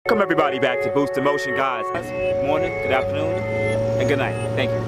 Welcome everybody back to Boost in Motion, guys. Good morning, good afternoon, and good night. Thank you.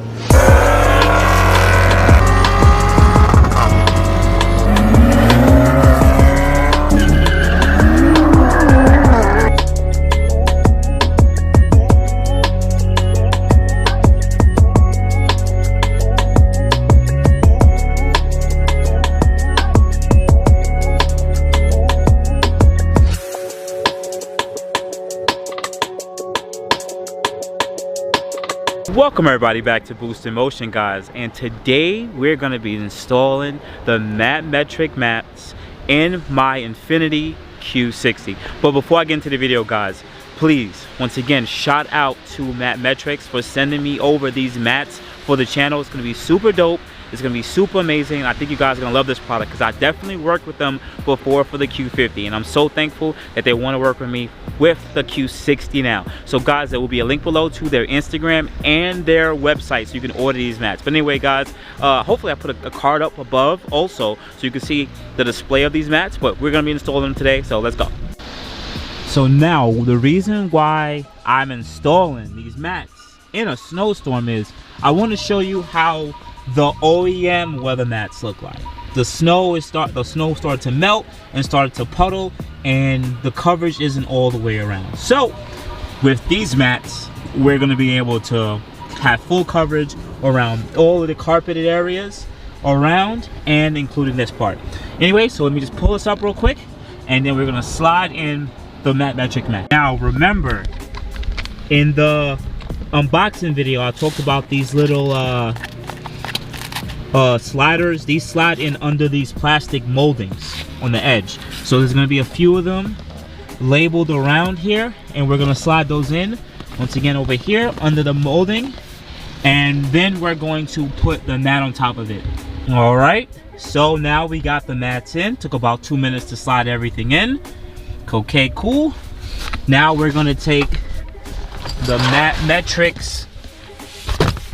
Welcome everybody back to Boost in Motion, guys, and today we're going to be installing the Matmetrics mats in my Infiniti Q60. But before I get into the video, guys, please once again shout out to Matmetrics for sending me over these mats for the channel. It's going to be super dope. It's going to be super amazing. I think you guys are going to love this product because I definitely worked with them before for the Q50, and I'm so thankful that they want to work with me with the Q60 now. So guys, there will be a link below to their Instagram and their website so you can order these mats. But anyway, guys, hopefully I put a card up above also so you can see the display of these mats, but we're going to be installing them today, so let's go. So now the reason why I'm installing these mats in a snowstorm is I want to show you how the OEM weather mats look like. The snow started to melt and started to puddle, and the coverage isn't all the way around. So with these mats, we're going to be able to have full coverage around all of the carpeted areas around and including this part. Anyway, so let me just pull this up real quick, and then we're going to slide in the Matmetrics mat. Now remember, in the unboxing video I talked about these little sliders. These slide in under these plastic moldings on the edge, so there's going to be a few of them labeled around here, and we're going to slide those in once again over here under the molding, and then we're going to put the mat on top of it. All right, so now we got the mats in. Took about 2 minutes to slide everything in. Okay, cool. Now we're going to take the Matmetrics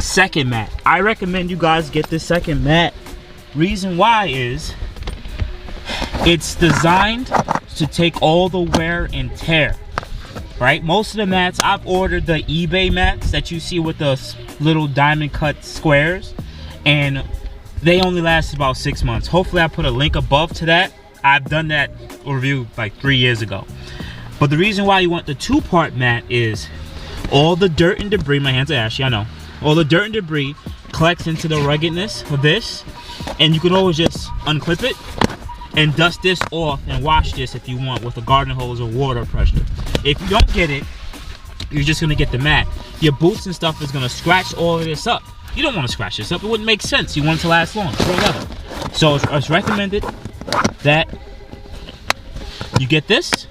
second mat. I recommend you guys get this second mat. Reason why is it's designed to take all the wear and tear, right? Most of the mats, I've ordered the eBay mats that you see with the little diamond cut squares, and they only last about 6 months. Hopefully I put a link above to that. I've done that review like 3 years ago. But the reason why you want the two-part mat is all the dirt and debris, my hands are ashy, I know, all the dirt and debris collects into the ruggedness of this, and you can always just unclip it and dust this off and wash this if you want with a garden hose or water pressure. If you don't get it, you're just going to get the mat. Your boots and stuff is going to scratch all of this up. You don't want to scratch this up. It wouldn't make sense. You want it to last long. So it's recommended that you get this,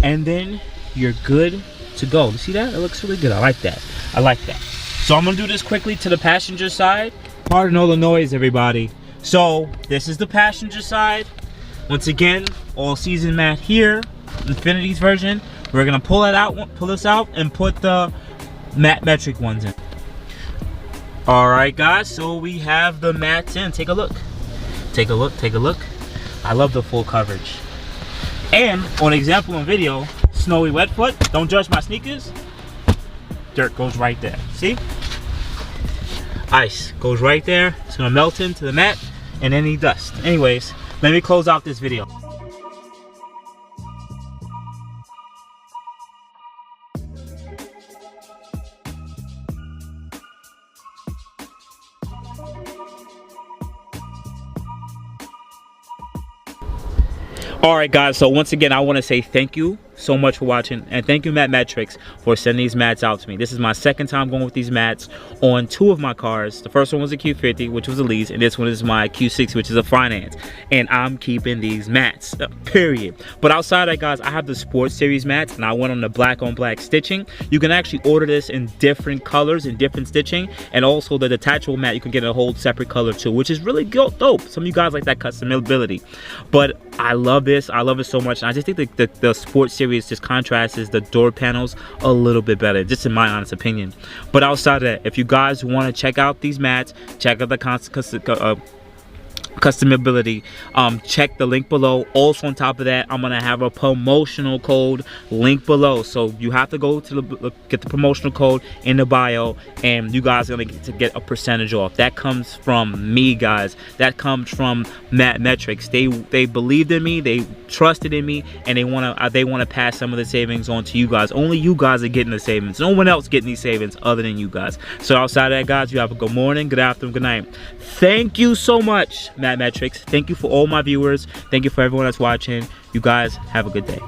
and then you're good to go. You see that? It looks really good. I like that. I like that. So I'm gonna do this quickly to the passenger side. Pardon all the noise, everybody. So this is the passenger side. Once again, all season mat here, Infiniti's version. We're gonna pull this out and put the Matmetrics ones in. All right, guys. So we have the mats in. Take a look. Take a look. Take a look. I love the full coverage. And on example in video, snowy wet foot. Don't judge my sneakers. Dirt goes right there. See? Ice goes right there. It's gonna melt into the mat, and any dust. Anyways, let me close out this video. All right, guys, so once again, I want to say thank you so much for watching, and thank you Matmetrics for sending these mats out to me. This is my second time going with these mats on two of my cars. The first one was a Q50, which was a lease, and this one is my Q60, which is a finance, and I'm keeping these mats, period. But outside of that, guys, I have the Sports Series mats, and I went on the black on black stitching. You can actually order this in different colors and different stitching, and also the detachable mat you can get a whole separate color too, which is really dope. Some of you guys like that customability, but I love this. I love it so much, and I just think the Sports Series just contrasts the door panels a little bit better, just in my honest opinion. But outside of that, if you guys want to check out these mats, check out the customability. Check the link below. Also on top of that, I'm gonna have a promotional code link below, so you have to go to get the promotional code in the bio, and you guys are gonna get a percentage off. That comes from me, guys. That comes from Matmetrics. They believed in me, they trusted in me, and they wanna pass some of the savings on to you guys. Only you guys are getting the savings. No one else getting these savings other than you guys. So outside of that, guys, you have a good morning, good afternoon, good night. Thank you so much, Matmetrics. Thank you for all my viewers. Thank you for everyone that's watching. You guys have a good day.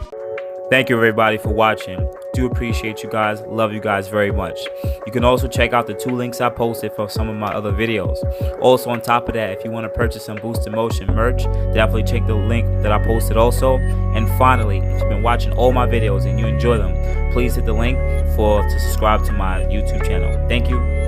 Thank you everybody for watching. Do appreciate you guys. Love you guys very much. You can also check out the 2 links I posted for some of my other videos. Also on top of that, if you want to purchase some boostinmotion merch, definitely check the link that I posted also. And finally, if you've been watching all my videos and you enjoy them, please hit the link to subscribe to my YouTube channel. Thank you.